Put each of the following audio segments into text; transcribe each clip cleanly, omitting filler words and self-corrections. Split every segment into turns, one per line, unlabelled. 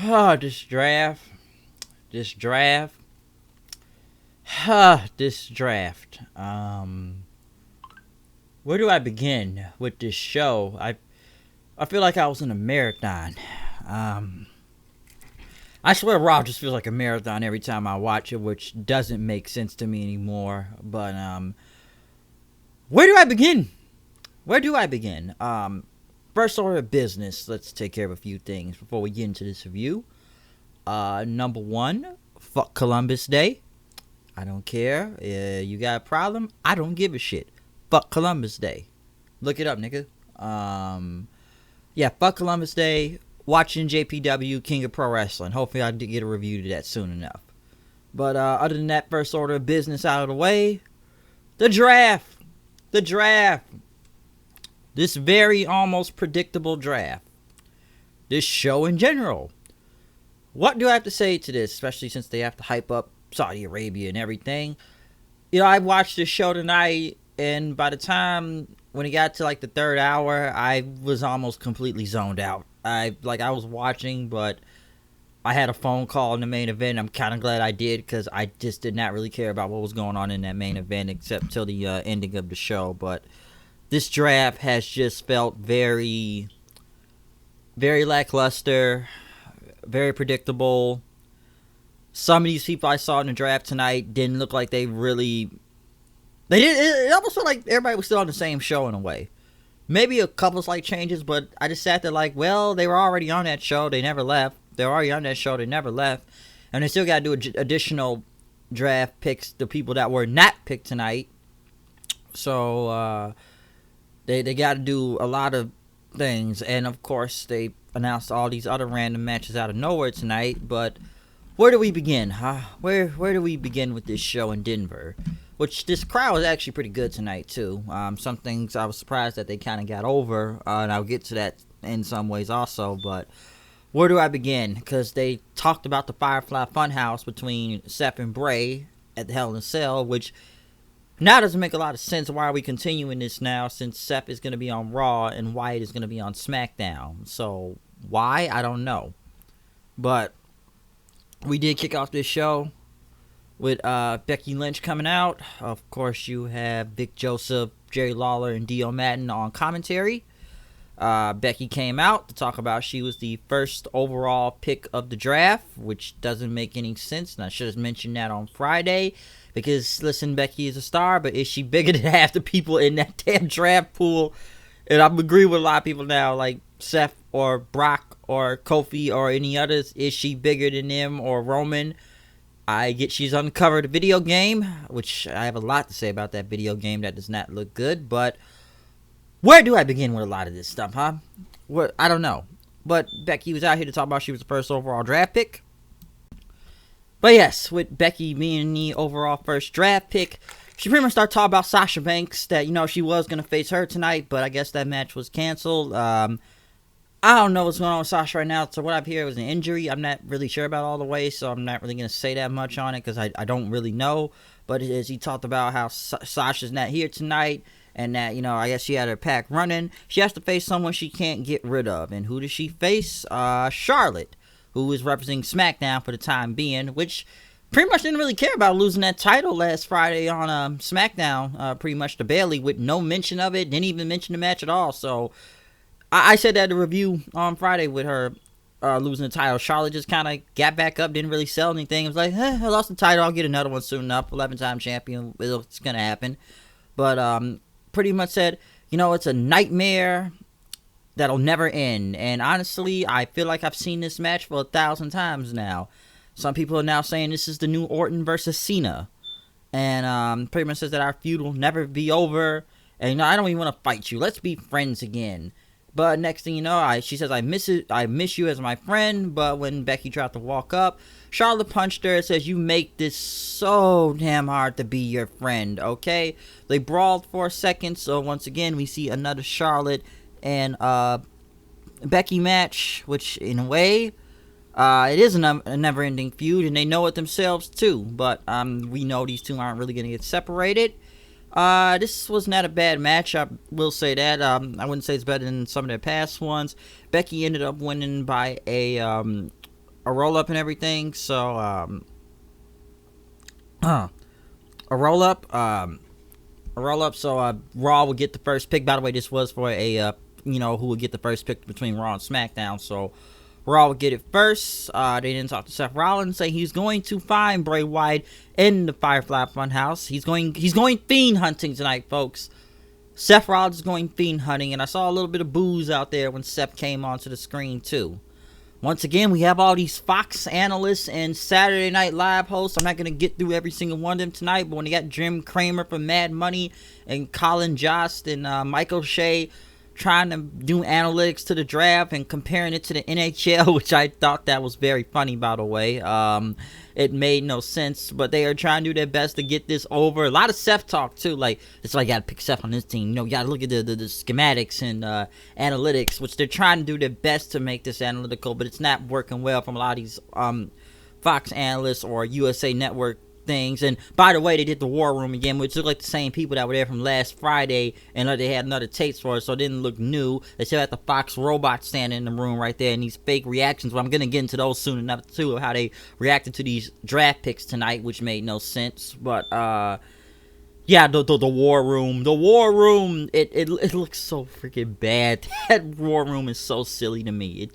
Oh, this draft, this draft. Where do I begin with this show? I feel like I was in a marathon. Um, I swear Raw just feels like a marathon every time I watch it, which doesn't make sense to me anymore. But where do I begin? Where do I begin? First order of business. Let's take care of a few things before we get into this review. Number one, fuck Columbus Day. I don't care. You got a problem? I don't give a shit. Fuck Columbus Day. Look it up, nigga. Yeah, fuck Columbus Day. Watching JPW, King of Pro Wrestling. Hopefully I get a review to that soon enough. But other than that, first order of business out of the way. The draft. The draft. This very almost predictable draft. This show in general. What do I have to say to this, especially since they have to hype up Saudi Arabia and everything? You know, I watched this show tonight, and by the time when it got to like the third hour, I was almost completely zoned out. I was watching, but I had a phone call in the main event. I'm kind of glad I did, because I just did not really care about what was going on in that main event except till the ending of the show. But this draft has just felt very, very lackluster, very predictable. Some of these people I saw in the draft tonight didn't look like they really... It almost felt like everybody was still on the same show in a way. Maybe a couple slight changes, but I just sat there like, well, they were already on that show. They never left. They were already on that show. They never left. And they still got to do additional draft picks, the people that were not picked tonight. So, they got to do a lot of things. And, of course, they announced all these other random matches out of nowhere tonight. But where do we begin, huh? Where do we begin with this show in Denver? Which, this crowd was actually pretty good tonight, too. Some things I was surprised that they kind of got over. And I'll get to that in some ways also. But where do I begin? Because they talked about the Firefly Funhouse between Seth and Bray at the Hell in a Cell, which now doesn't make a lot of sense. Why are we continuing this now, since Seth is going to be on Raw and Wyatt is going to be on SmackDown? So, why? I don't know. But we did kick off this show with Becky Lynch coming out. Of course, you have Vic Joseph, Jerry Lawler, and Dio Madden on commentary. Becky came out to talk about she was the first overall pick of the draft, which doesn't make any sense, and I should have mentioned that on Friday, because, listen, Becky is a star, but is she bigger than half the people in that damn draft pool? And I'm agreeing with a lot of people now, like Seth or Brock or Kofi or any others. Is she bigger than them or Roman? I get she's uncovered a video game, which I have a lot to say about that video game that does not look good, but where do I begin with a lot of this stuff, huh? I don't know. But Becky was out here to talk about she was the first overall draft pick. But yes, with Becky being the overall first draft pick, she pretty much started talking about Sasha Banks, that, you know, she was going to face her tonight, but I guess that match was canceled. I don't know what's going on with Sasha right now. So what I've heard was an injury. I'm not really sure about all the way, so I'm not really going to say that much on it because I don't really know. But as he talked about how Sasha's not here tonight and that, you know, I guess she had her pack running. She has to face someone she can't get rid of. And who does she face? Charlotte, who is representing SmackDown for the time being, which pretty much didn't really care about losing that title last Friday on SmackDown, pretty much to Bayley, with no mention of it. Didn't even mention the match at all. So I said that in the review on Friday with her losing the title. Charlotte just kind of got back up, didn't really sell anything. It was like, I lost the title, I'll get another one soon enough. 11-time champion, it's going to happen. But pretty much said, you know, it's a nightmare that'll never end. And honestly, I feel like I've seen this match for 1,000 times now. Some people are now saying this is the new Orton versus Cena. And pretty much says that our feud will never be over. And, you know, I don't even want to fight you. Let's be friends again. But next thing you know, she says, I miss you as my friend. But when Becky tried to walk up, Charlotte punched her and says, you make this so damn hard to be your friend, okay? They brawled for a second. So once again, we see another Charlotte and Becky match, which in a way, it is a never-ending feud. And they know it themselves too. But we know these two aren't really going to get separated. This was not a bad match, I will say that. I wouldn't say it's better than some of their past ones. Becky ended up winning by a a roll up and everything. So a roll up. So Raw would get the first pick. By the way, this was for a who would get the first pick between Raw and SmackDown. So Raw would get it first. They didn't talk to Seth Rollins, say he's going to find Bray Wyatt in the Firefly Funhouse. He's going fiend hunting tonight, folks. Seth Rollins is going fiend hunting, and I saw a little bit of boos out there when Seth came onto the screen too. Once again, we have all these Fox analysts and Saturday Night Live hosts. I'm not going to get through every single one of them tonight, but when they got Jim Cramer from Mad Money and Colin Jost and Michael Shea trying to do analytics to the draft and comparing it to the NHL, which I thought that was very funny, by the way. It made no sense, but they are trying to do their best to get this over. A lot of Seth talk too, like that's why you gotta pick Seth on this team. You gotta look at the schematics and analytics, which they're trying to do their best to make this analytical, but it's not working well from a lot of these Fox analysts or USA Network things. And by the way, they did the War Room again, which looked like the same people that were there from last Friday, and they had another tapes for it, so it didn't look new. They still had the Fox robot standing in the room right there, and these fake reactions. But I'm gonna get into those soon enough too, of how they reacted to these draft picks tonight, which made no sense. But yeah, the War Room, it looks so freaking bad. That War Room is so silly to me.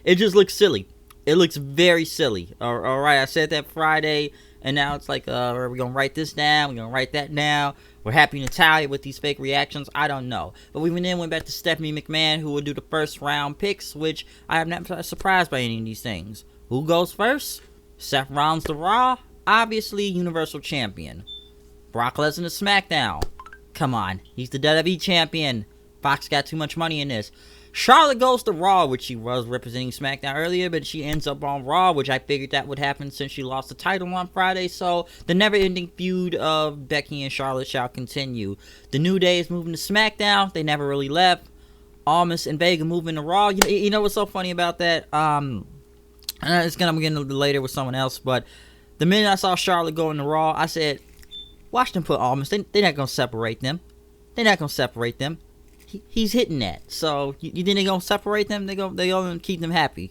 It just looks silly. It looks very silly. All right, I said that Friday. And now it's like, are we going to write this down? We're going to write that down. We're happy Natalya with these fake reactions. I don't know. But we then went back to Stephanie McMahon, who would do the first round picks, which I am not surprised by any of these things. Who goes first? Seth Rollins to Raw. Obviously, Universal Champion. Brock Lesnar to SmackDown. Come on. He's the WWE Champion. Fox got too much money in this. Charlotte goes to Raw, which she was representing SmackDown earlier, but she ends up on Raw, which I figured that would happen since she lost the title on Friday. So the never-ending feud of Becky and Charlotte shall continue. The New Day is moving to SmackDown. They never really left. Almas and Vega moving to Raw. You know what's so funny about that? I'm getting a little bit later with someone else, but the minute I saw Charlotte going to Raw, I said, watch them put Almas. They're not going to separate them. He's hitting that. So you think they're gonna separate them? They gonna keep them happy.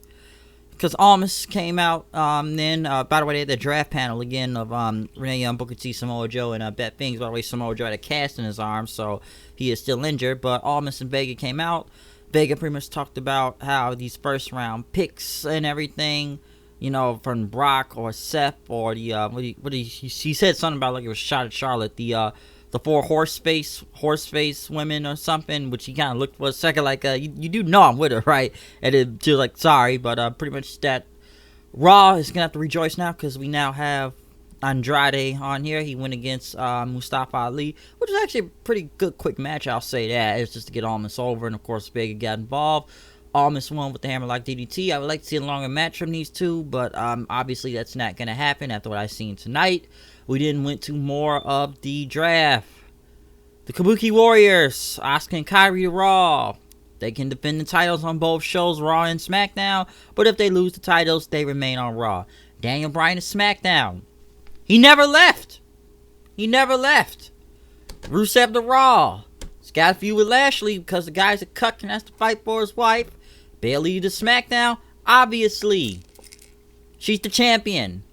Because Almas came out. Then by the way, they had the draft panel again of Renee Young, Booker T, Samoa Joe, and Beth Phoenix. By the way, Samoa Joe had a cast in his arm, so he is still injured. But Almas and Vega came out. Vega pretty much talked about how these first round picks and everything, from Brock or Seth or the he said something about like it was shot at Charlotte. The 4 horse face women or something, which he kind of looked for a second like, you do know I'm with her, right? And then she was like, sorry, but pretty much that Raw is going to have to rejoice now because we now have Andrade on here. He went against Mustafa Ali, which is actually a pretty good quick match, I'll say that. It's just to get Almas over, and of course Vega got involved. Almas won with the hammerlock DDT. I would like to see a longer match from these two, but obviously that's not going to happen after what I've seen tonight. We then went to more of the draft. The Kabuki Warriors, Asuka and Kairi to Raw. They can defend the titles on both shows, Raw and SmackDown, but if they lose the titles, they remain on Raw. Daniel Bryan to SmackDown. He never left. Rusev to Raw. He's got a feud with Lashley because the guy's a cuck and has to fight for his wife. Bayley to SmackDown. Obviously, she's the champion.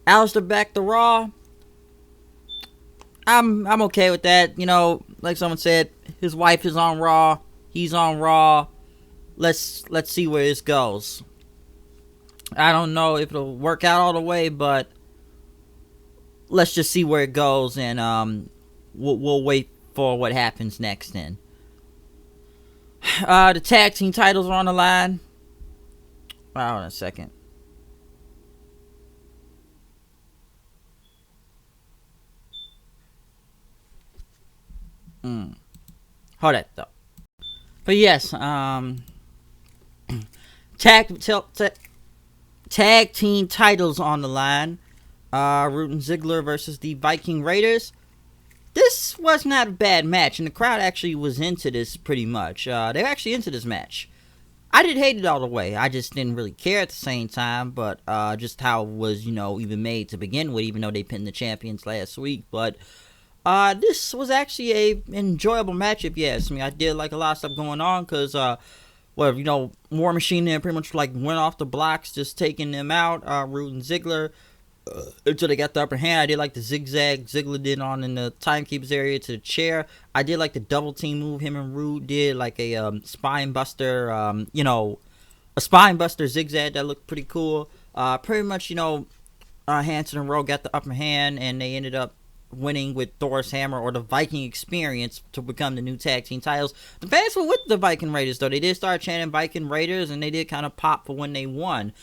Aleister back to Raw. I'm okay with that. Like someone said, his wife is on Raw. He's on Raw. Let's see where this goes. I don't know if it'll work out all the way, but let's just see where it goes, and we'll wait for what happens next. Then the tag team titles are on the line. Hold on a second. Hold that though. But yes, tag team titles on the line. Root and Ziggler versus the Viking Raiders. This was not a bad match, and the crowd actually was into this pretty much. They're actually into this match. I didn't hate it all the way. I just didn't really care at the same time, but just how it was, even made to begin with, even though they pinned the champions last week. But this was actually a enjoyable match, if you ask me. I did like a lot of stuff going on, because War Machine there pretty much like went off the blocks, just taking them out. Roode and Ziggler until they got the upper hand. I did like the zigzag Ziggler did on in the timekeepers area to the chair. I did like the double team move him and Roode did, like a spine buster, a spine buster zigzag that looked pretty cool. Pretty much, Hanson and Rowe got the upper hand, and they ended up winning with Thor's hammer, or the Viking experience, to become the new tag team titles. The fans were with the Viking Raiders, though. They did start chanting Viking Raiders, and they did kind of pop for when they won.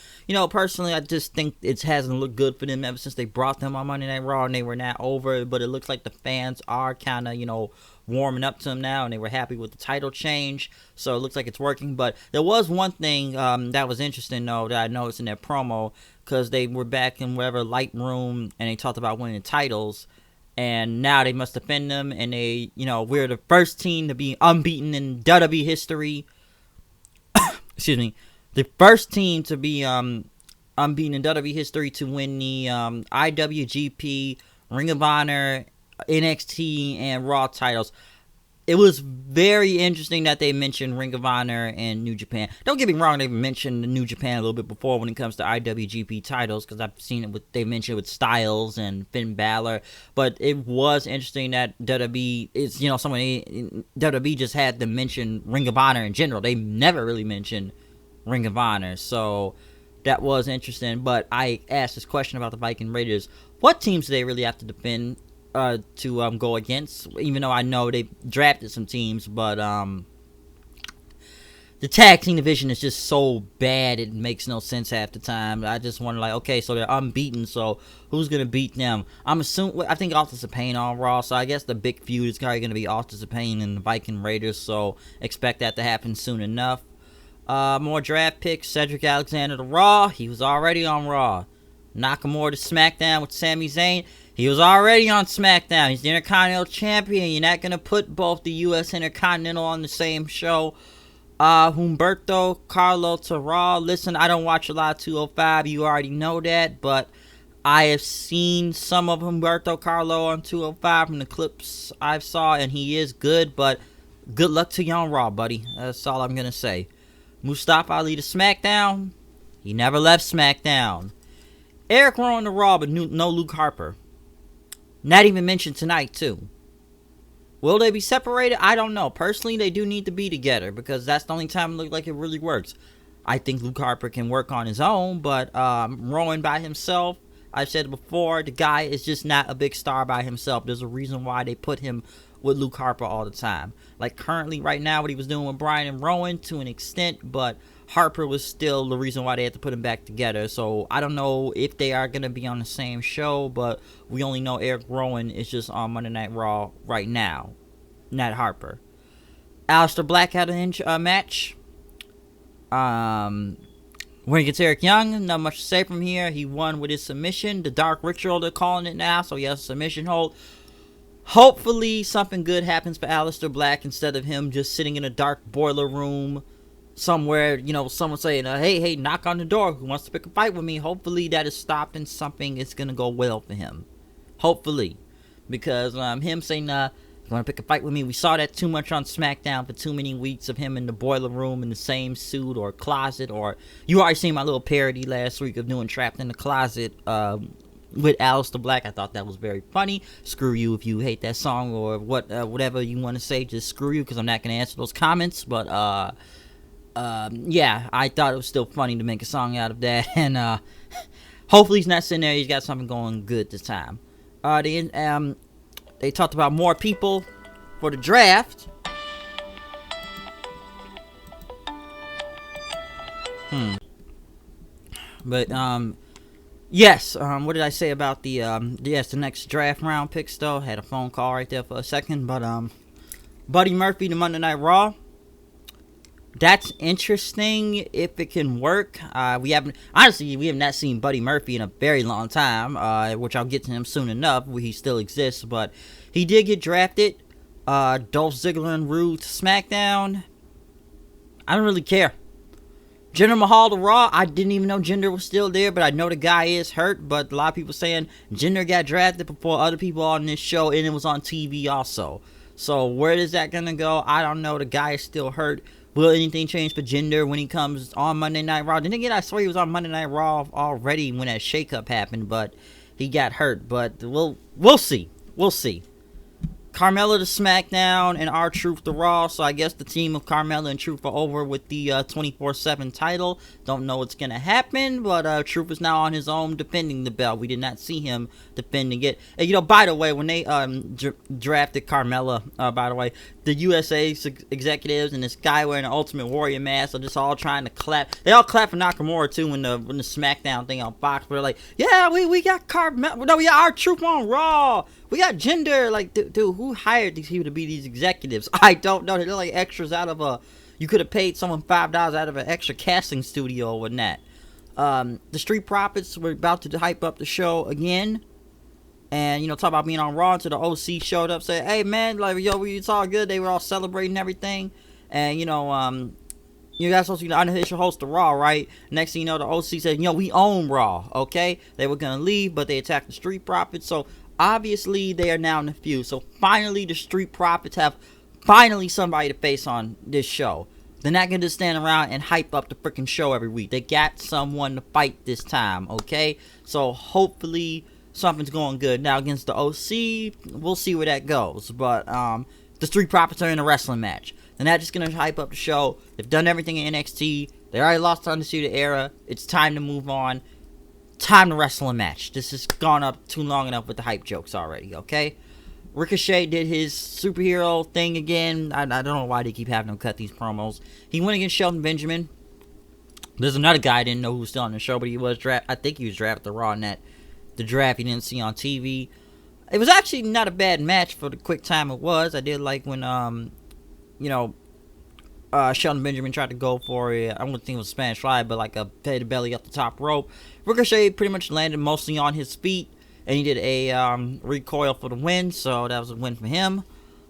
Personally, I just think it hasn't looked good for them ever since they brought them on Monday Night Raw, and they were not over. But it looks like the fans are kind of, warming up to them now, and they were happy with the title change, so it looks like it's working. But there was one thing that was interesting, though, that I noticed in their promo, because they were back in whatever light room, and they talked about winning titles, and now they must defend them, and they, we're the first team to be unbeaten in WWE history. Excuse me. The first team to be unbeaten in WWE history to win the IWGP, Ring of Honor, NXT, and Raw titles. It was very interesting that they mentioned Ring of Honor and New Japan. Don't get me wrong, they've mentioned the New Japan a little bit before when it comes to IWGP titles, because I've seen it they mentioned it with Styles and Finn Balor. But it was interesting that WWE is, WWE just had to mention Ring of Honor in general. They never really mentioned Ring of Honor, so that was interesting. But I asked this question about the Viking Raiders: what teams do they really have to defend to go against? Even though I know they drafted some teams, but the tag team division is just so bad, it makes no sense half the time. I just wonder, okay, so they're unbeaten, so who's gonna beat them? I think Authors of Pain on Raw, so I guess the big feud is probably gonna be Authors of Pain and the Viking Raiders, so expect that to happen soon enough. More draft picks. Cedric Alexander to Raw. He was already on Raw. Nakamura to SmackDown with Sami Zayn. He was already on SmackDown. He's the Intercontinental Champion. You're not going to put both the U.S. Intercontinental on the same show. Humberto Carlo to Raw. Listen, I don't watch a lot of 205. You already know that. But I have seen some of Humberto Carlo on 205 from the clips I've saw. And he is good. But good luck to you on Raw, buddy. That's all I'm going to say. Mustafa Ali to SmackDown. He never left SmackDown. Eric Rowan to Raw, but no Luke Harper. Not even mentioned tonight, too. Will they be separated? I don't know. Personally, they do need to be together, because that's the only time it looks like it really works. I think Luke Harper can work on his own, but Rowan by himself, I've said it before, the guy is just not a big star by himself. There's a reason why they put him with Luke Harper all the time. Like currently, right now, what he was doing with Bryan and Rowan to an extent, but Harper was still the reason why they had to put him back together. So I don't know if they are going to be on the same show, but we only know Eric Rowan is just on Monday Night Raw right now, not Harper. Aleister Black had a match. When he gets Eric Young, not much to say from here. He won with his submission. The Dark Ritual, they're calling it now, so he has a submission hold. Hopefully something good happens for Aleister Black instead of him just sitting in a dark boiler room somewhere, someone saying, hey, knock on the door, who wants to pick a fight with me? Hopefully that is stopped and something is going to go well for him. Hopefully. Because him saying, you want to pick a fight with me? We saw that too much on SmackDown for too many weeks of him in the boiler room in the same suit or closet. Or you already seen my little parody last week of doing Trapped in the Closet with Aleister Black. I thought that was very funny. Screw you if you hate that song or whatever you want to say. Just screw you, because I'm not going to answer those comments. But yeah, I thought it was still funny to make a song out of that. And hopefully he's not sitting there. He's got something going good this time. They talked about more people for the draft. But yes, what did I say about the next draft round picks, though? Had a phone call right there for a second. But Buddy Murphy to Monday Night Raw. That's interesting if it can work. We have not seen Buddy Murphy in a very long time, which I'll get to him soon enough. He still exists, but he did get drafted. Dolph Ziggler and Roode to SmackDown. I don't really care. Jinder Mahal to Raw. I didn't even know Jinder was still there, but I know the guy is hurt. But a lot of people saying Jinder got drafted before other people on this show, and it was on TV also. So where is that gonna go? I don't know. The guy is still hurt. Will anything change for Jinder when he comes on Monday Night Raw? Then again, I swear he was on Monday Night Raw already when that shakeup happened, but he got hurt. But we'll see. We'll see. Carmella to SmackDown and R-Truth to Raw. So I guess the team of Carmella and Truth are over with the 24/7 title. Don't know what's going to happen, but Truth is now on his own defending the belt. We did not see him defending it. And, by the way, when they drafted Carmella, by the way, the USA executives and this guy wearing an Ultimate Warrior mask are just all trying to clap. They all clap for Nakamura, too, when the SmackDown thing on Fox. But they're like, yeah, we got Carmella. No, we got R-Truth on Raw. We got Jinder. Like, dude, who hired these people to be these executives? I don't know. They're like extras out of a... You could have paid someone $5 out of an extra casting studio or that. The Street Profits were about to hype up the show again. And, talk about being on Raw until the OC showed up. Said, hey, man, like, yo, it's all good. They were all celebrating everything. And, you guys supposed to be the unofficial host of Raw, right? Next thing you know, the OC said, we own Raw, okay? They were going to leave, but they attacked the Street Profits. So, obviously, they are now in the feud. So, finally, the Street Profits have finally somebody to face on this show. They're not going to stand around and hype up the freaking show every week. They got someone to fight this time, okay? So, hopefully, something's going good. Now, against the OC, we'll see where that goes. But, the Street Profits are in a wrestling match. They're not just going to hype up the show. They've done everything in NXT. They already lost the Undisputed Era. It's time to move on. Time to wrestle a match. This has gone up too long enough with the hype jokes already, okay? Ricochet did his superhero thing again. I don't know why they keep having him cut these promos. He went against Shelton Benjamin. There's another guy I didn't know who was still on the show, but he was drafted. I think he was drafted to Raw Net. The draft you didn't see on TV. It was actually not a bad match for the quick time it was. I did like when, Shelton Benjamin tried to go for I don't think it was a Spanish Fly, but like a head to belly up the top rope. Ricochet pretty much landed mostly on his feet, and he did a recoil for the win, so that was a win for him.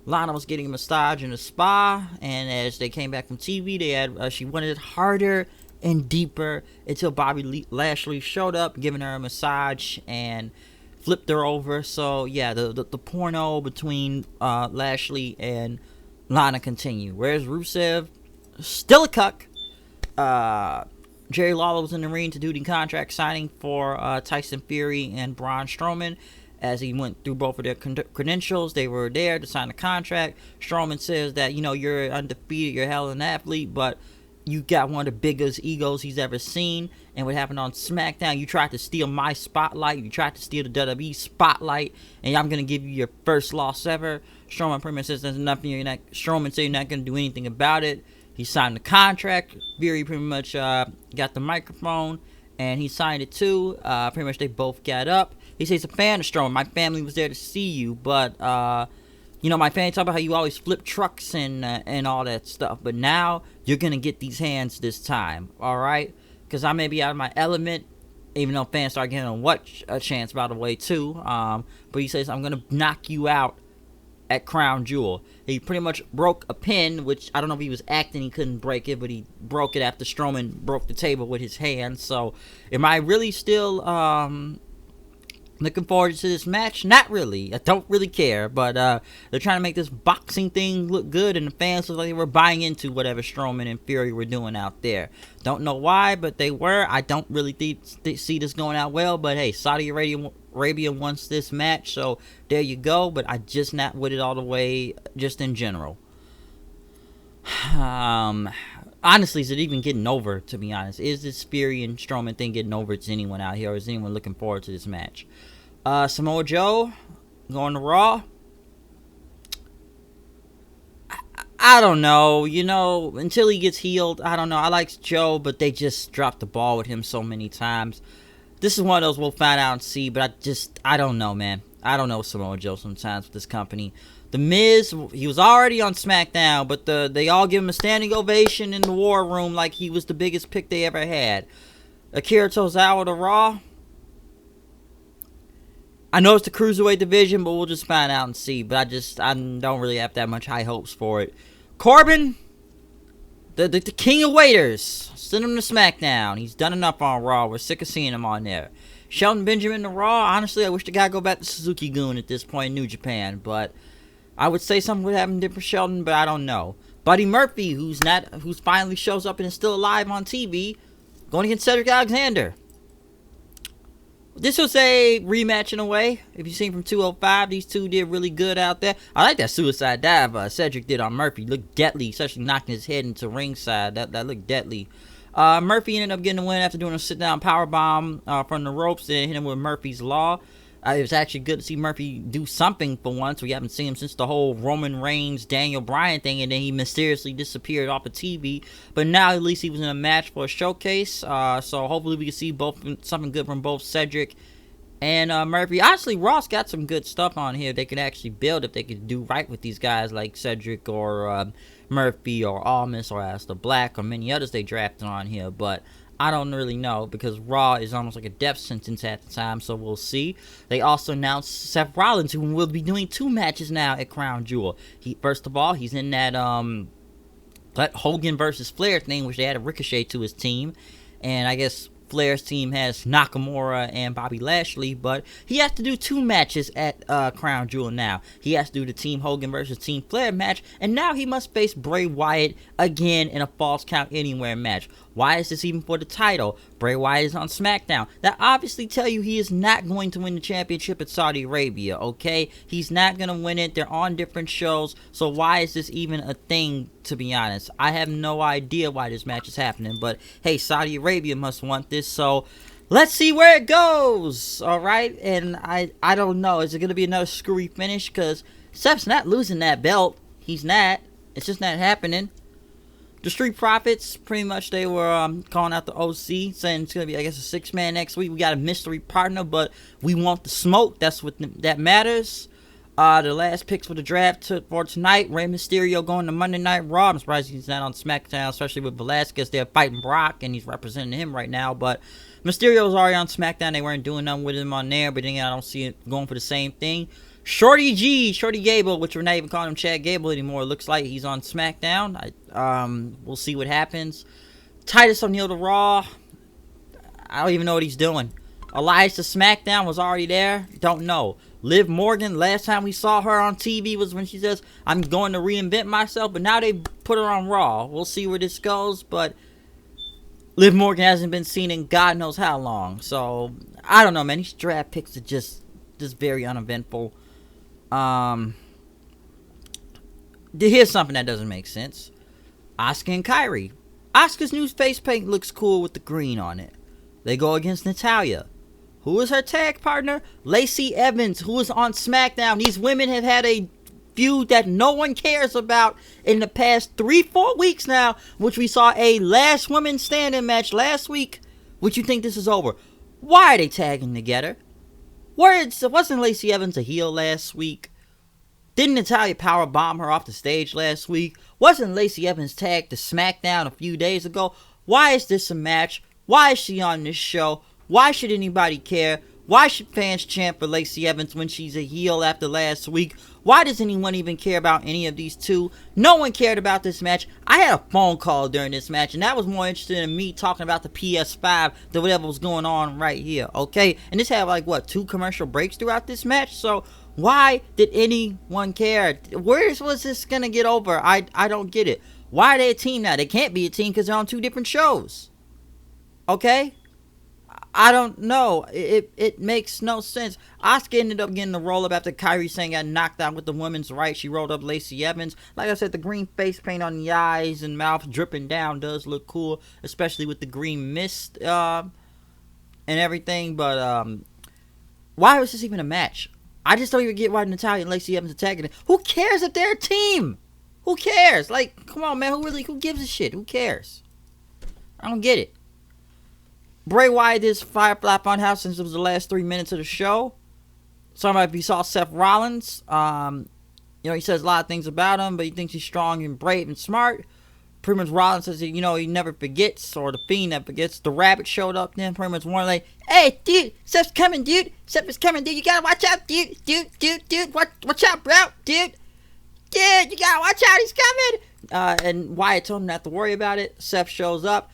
Lana was getting a massage in the spa, and as they came back from TV, they had she wanted it harder and deeper until Bobby Lashley showed up, giving her a massage and flipped her over. So yeah, the porno between Lashley and Lana continued. Whereas Rusev, still a cuck. Jerry Lawler was in the ring to do the contract signing for Tyson Fury and Braun Strowman. As he went through both of their credentials, they were there to sign the contract. Strowman says that, you're undefeated, you're a hell of an athlete, but you got one of the biggest egos he's ever seen. And what happened on SmackDown, you tried to steal my spotlight. You tried to steal the WWE spotlight. And I'm going to give you your first loss ever. Strowman pretty much says there's nothing. Strowman said you're not going to do anything about it. He signed the contract. Fury pretty much got the microphone. And he signed it too. Pretty much they both got up. He says he's a fan of Strowman. My family was there to see you. But, my family talk about how you always flip trucks and all that stuff. But now you're going to get these hands this time. All right? Because I may be out of my element. Even though fans start getting a chance, by the way, too. But he says, I'm going to knock you out at Crown Jewel. He pretty much broke a pin, which I don't know if he was acting, he couldn't break it, but he broke it after Strowman broke the table with his hand. So, am I really still looking forward to this match? Not really. I don't really care, but they're trying to make this boxing thing look good, and the fans look like they were buying into whatever Strowman and Fury were doing out there. Don't know why, but they were. I don't really see this going out well, but hey, Saudi Arabia wants this match, so there you go. But I just not with it all the way, just in general. Honestly, is it even getting over, to be honest? Is this Fury and Strowman thing getting over to anyone out here, or is anyone looking forward to this match? Samoa Joe going to Raw. I don't know, until he gets healed, I don't know. I like Joe, but they just dropped the ball with him so many times. This is one of those we'll find out and see, but I don't know, man. I don't know Samoa Joe sometimes with this company. The Miz, he was already on SmackDown, but they all give him a standing ovation in the War Room like he was the biggest pick they ever had. Akira Tozawa to Raw. I know it's the Cruiserweight division, but we'll just find out and see. But I don't really have that much high hopes for it. Corbin, the king of waiters. Send him to SmackDown. He's done enough on Raw. We're sick of seeing him on there. Shelton Benjamin to Raw. Honestly, I wish the guy go back to Suzuki-gun at this point in New Japan. But I would say something would happen different for Shelton, but I don't know. Buddy Murphy, who's finally shows up and is still alive on TV, going against Cedric Alexander. This was a rematch in a way. If you've seen from 205, these two did really good out there. I like that suicide dive Cedric did on Murphy. Looked deadly, especially knocking his head into ringside. That looked deadly. Murphy ended up getting the win after doing a sit-down powerbomb from the ropes and hit him with Murphy's Law. It was actually good to see Murphy do something for once. We haven't seen him since the whole Roman Reigns, Daniel Bryan thing, and then he mysteriously disappeared off of TV. But now at least he was in a match for a showcase. So hopefully we can see something good from both Cedric and Murphy. Honestly, Ross got some good stuff on here. They could actually build if they could do right with these guys like Cedric or Murphy or Almas or Aleister Black or many others they drafted on here. But I don't really know because Raw is almost like a death sentence at the time, so we'll see. They also announced Seth Rollins, who will be doing 2 matches now at Crown Jewel. First of all, he's in that Hogan versus Flair thing, which they had a Ricochet to his team, and I guess Flair's team has Nakamura and Bobby Lashley, but he has to do 2 matches at Crown Jewel now. He has to do the Team Hogan versus Team Flair match, and now he must face Bray Wyatt again in a Falls Count Anywhere match. Why is this even for the title? Bray Wyatt is on SmackDown. That obviously tell you he is not going to win the championship at Saudi Arabia, okay? He's not going to win it. They're on different shows, so why is this even a thing, to be honest? I have no idea why this match is happening, but hey, Saudi Arabia must want this, so let's see where it goes, alright? And I don't know. Is it going to be another screwy finish? Because Seth's not losing that belt. He's not. It's just not happening. The Street Profits, pretty much, they were calling out the OC, saying it's going to be, I guess, a 6-man next week. We got a mystery partner, but we want the smoke. That's what that matters. The last picks for the draft for tonight, Rey Mysterio going to Monday Night Raw. I'm surprised he's not on SmackDown, especially with Velasquez. They're fighting Brock, and he's representing him right now. But Mysterio's already on SmackDown. They weren't doing nothing with him on there, but then I don't see it going for the same thing. Shorty Gable, which we're not even calling him Chad Gable anymore. Looks like he's on SmackDown. We'll see what happens. Titus O'Neil to Raw. I don't even know what he's doing. Elias to SmackDown was already there. Don't know. Liv Morgan, last time we saw her on TV was when she says, I'm going to reinvent myself. But now they put her on Raw. We'll see where this goes. But Liv Morgan hasn't been seen in God knows how long. So, I don't know, man. These draft picks are just very uneventful. Here's something that doesn't make sense. Asuka and Kairi. Asuka's new face paint looks cool with the green on it. They go against Natalya. Who is her tag partner? Lacey Evans, who is on SmackDown. These women have had a feud that no one cares about in the past 3-4 weeks now, which we saw a last woman standing match last week. Would you think this is over? Why are they tagging together? Wasn't Lacey Evans a heel last week? Didn't Natalya powerbomb her off the stage last week? Wasn't Lacey Evans tagged to SmackDown a few days ago? Why is this a match? Why is she on this show? Why should anybody care? Why should fans chant for Lacey Evans when she's a heel after last week? Why does anyone even care about any of these two? No one cared about this match. I had a phone call during this match, and that was more interested in me talking about the PS5 than whatever was going on right here, okay? And this had, like, 2 commercial breaks throughout this match, so why did anyone care? Where was this going to get over? I don't get it. Why are they a team now? They can't be a team because they're on 2 different shows, okay? I don't know. It makes no sense. Asuka ended up getting the roll-up after Kairi Sane got knocked out with the women's right. She rolled up Lacey Evans. Like I said, the green face paint on the eyes and mouth dripping down does look cool, especially with the green mist and everything. But why was this even a match? I just don't even get why Natalya and Lacey Evans attacking it. Who cares if they're a team? Who cares? Like, come on, man. Who gives a shit? Who cares? I don't get it. Bray Wyatt is Firefly Funhouse since it was the last 3 minutes of the show. Somebody, if you saw Seth Rollins, he says a lot of things about him, but he thinks he's strong and brave and smart. Pretty much Rollins says, he never forgets, or the Fiend never forgets. The Rabbit showed up then, pretty much one like, hey, dude, Seth's coming, dude. Seth is coming, dude. You gotta watch out, dude. Watch out, bro, dude. Dude, you gotta watch out, he's coming. And Wyatt told him not to worry about it. Seth shows up.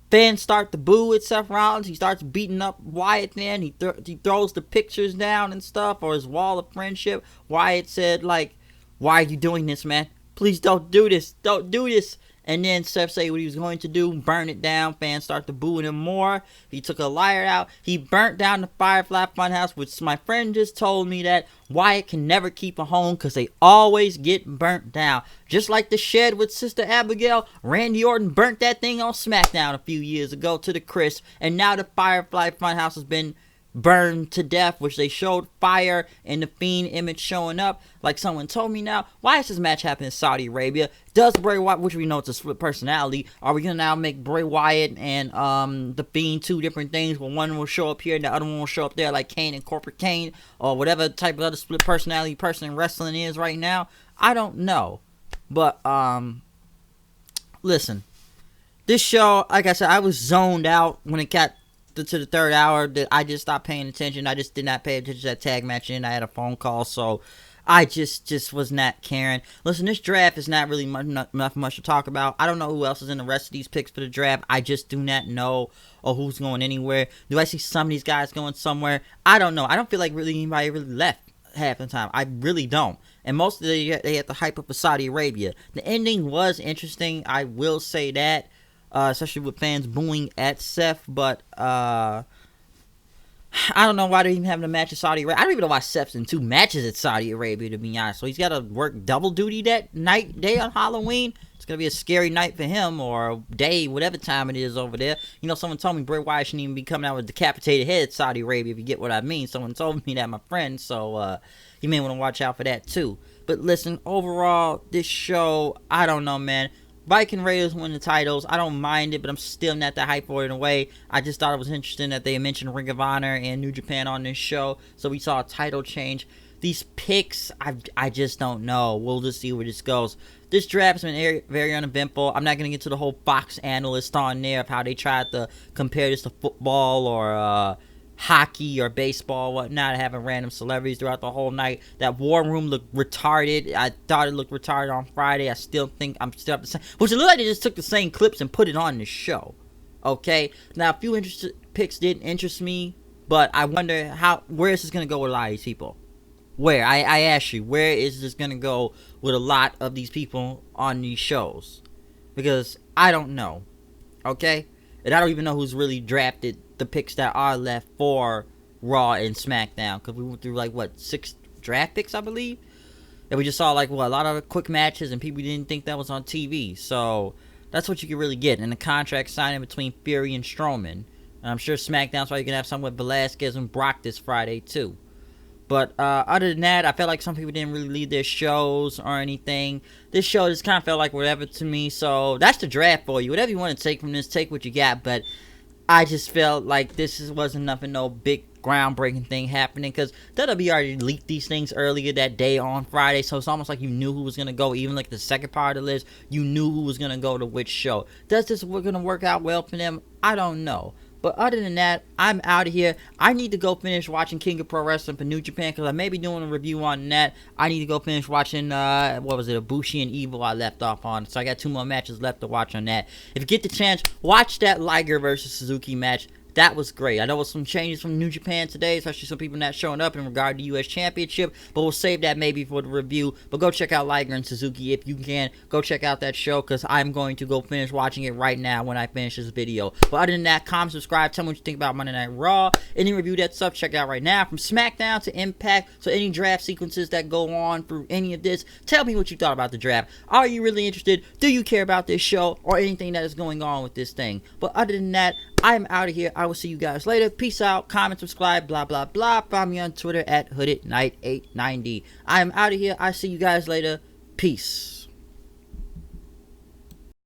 Fans start to boo at Seth Rollins. He starts beating up Wyatt then. He throws the pictures down and stuff, or his wall of friendship. Wyatt said, like, why are you doing this, man? Please don't do this. Don't do this. And then Seth said what he was going to do, burn it down. Fans start to boo him more. He took a lighter out. He burnt down the Firefly Funhouse, which my friend just told me that Wyatt can never keep a home because they always get burnt down. Just like the shed with Sister Abigail, Randy Orton burnt that thing on SmackDown a few years ago to the crisp. And now the Firefly Funhouse has been burned to death, which they showed fire and the Fiend image showing up. Like someone told me now, why is this match happening in Saudi Arabia? Does Bray Wyatt, which we know it's a split personality, are we gonna now make Bray Wyatt and the Fiend two different things, where one will show up here and the other one will show up there, like Kane and Corporate Kane, or whatever type of other split personality person in wrestling is right now? I don't know. But listen, this show, like I said, I was zoned out when it got to the third hour. That I just stopped paying attention. I just did not pay attention to that tag match, and I had a phone call, so I just was not caring. Listen, this draft is not really much to talk about. I don't know who else is in the rest of these picks for the draft. I just do not know or who's going anywhere. Do I see some of these guys going somewhere? I don't know. I don't feel like really anybody really left half the time. I really don't. And most of they had to hype up for Saudi Arabia. The ending was interesting, I will say that. Especially with fans booing at Seth, but I don't know why they're even having a match in Saudi Arabia. I don't even know why Seth's in 2 matches at Saudi Arabia, to be honest. So he's got to work double duty that day on Halloween. It's going to be a scary night for him, or day, whatever time it is over there. You know, someone told me Bray Wyatt shouldn't even be coming out with a decapitated head at Saudi Arabia, if you get what I mean. Someone told me that, my friend, so you may want to watch out for that too. But listen, overall, this show, I don't know, man. Viking Raiders win the titles. I don't mind it, but I'm still not that hype for it in a way. I just thought it was interesting that they mentioned Ring of Honor and New Japan on this show, so we saw a title change. These picks, I just don't know. We'll just see where this goes. This draft has been very uneventful. I'm not going to get to the whole Fox analyst on there of how they tried to compare this to football or hockey or baseball, whatnot, having random celebrities throughout the whole night. That War Room looked retarded. I thought it looked retarded on Friday. I still think I'm still the same. Which it looked like they just took the same clips and put it on the show. Okay? Now, a few picks didn't interest me, but I wonder where is this going to go with a lot of these people? Where? I ask you, where is this going to go with a lot of these people on these shows? Because I don't know. Okay? And I don't even know who's really drafted the picks that are left for Raw and SmackDown, because we went through 6 draft picks, I believe, and we just saw a lot of quick matches and people didn't think that was on TV. So that's what you can really get. And the contract signing between Fury and Strowman, and I'm sure SmackDown's probably gonna have something with Velasquez and Brock this Friday too. But other than that, I felt like some people didn't really leave their shows or anything. This show just kind of felt like whatever to me. So that's the draft for you. Whatever you want to take from this, take what you got. But I just felt like wasn't nothing, no big groundbreaking thing happening, because WWE already leaked these things earlier that day on Friday, so it's almost like you knew who was going to go. Even like the second part of the list, you knew who was going to go to which show. Does this going to work out well for them? I don't know. But other than that, I'm out of here. I need to go finish watching King of Pro Wrestling for New Japan, because I may be doing a review on that. I need to go finish watching, Ibushi and Evil I left off on. So I got 2 more matches left to watch on that. If you get the chance, watch that Liger versus Suzuki match. That was great. I know some changes from New Japan today, especially some people not showing up in regard to U.S. Championship, but we'll save that maybe for the review. But go check out Liger and Suzuki if you can. Go check out that show, because I'm going to go finish watching it right now when I finish this video. But other than that, comment, subscribe, tell me what you think about Monday Night Raw. Any review that stuff, check it out right now. From SmackDown to Impact, so any draft sequences that go on through any of this, tell me what you thought about the draft. Are you really interested? Do you care about this show or anything that is going on with this thing? But other than that, I'm out of here. I will see you guys later. Peace out. Comment, subscribe, blah, blah, blah. Follow me on Twitter at HoodedKnight890. I am out of here. I see you guys later. Peace.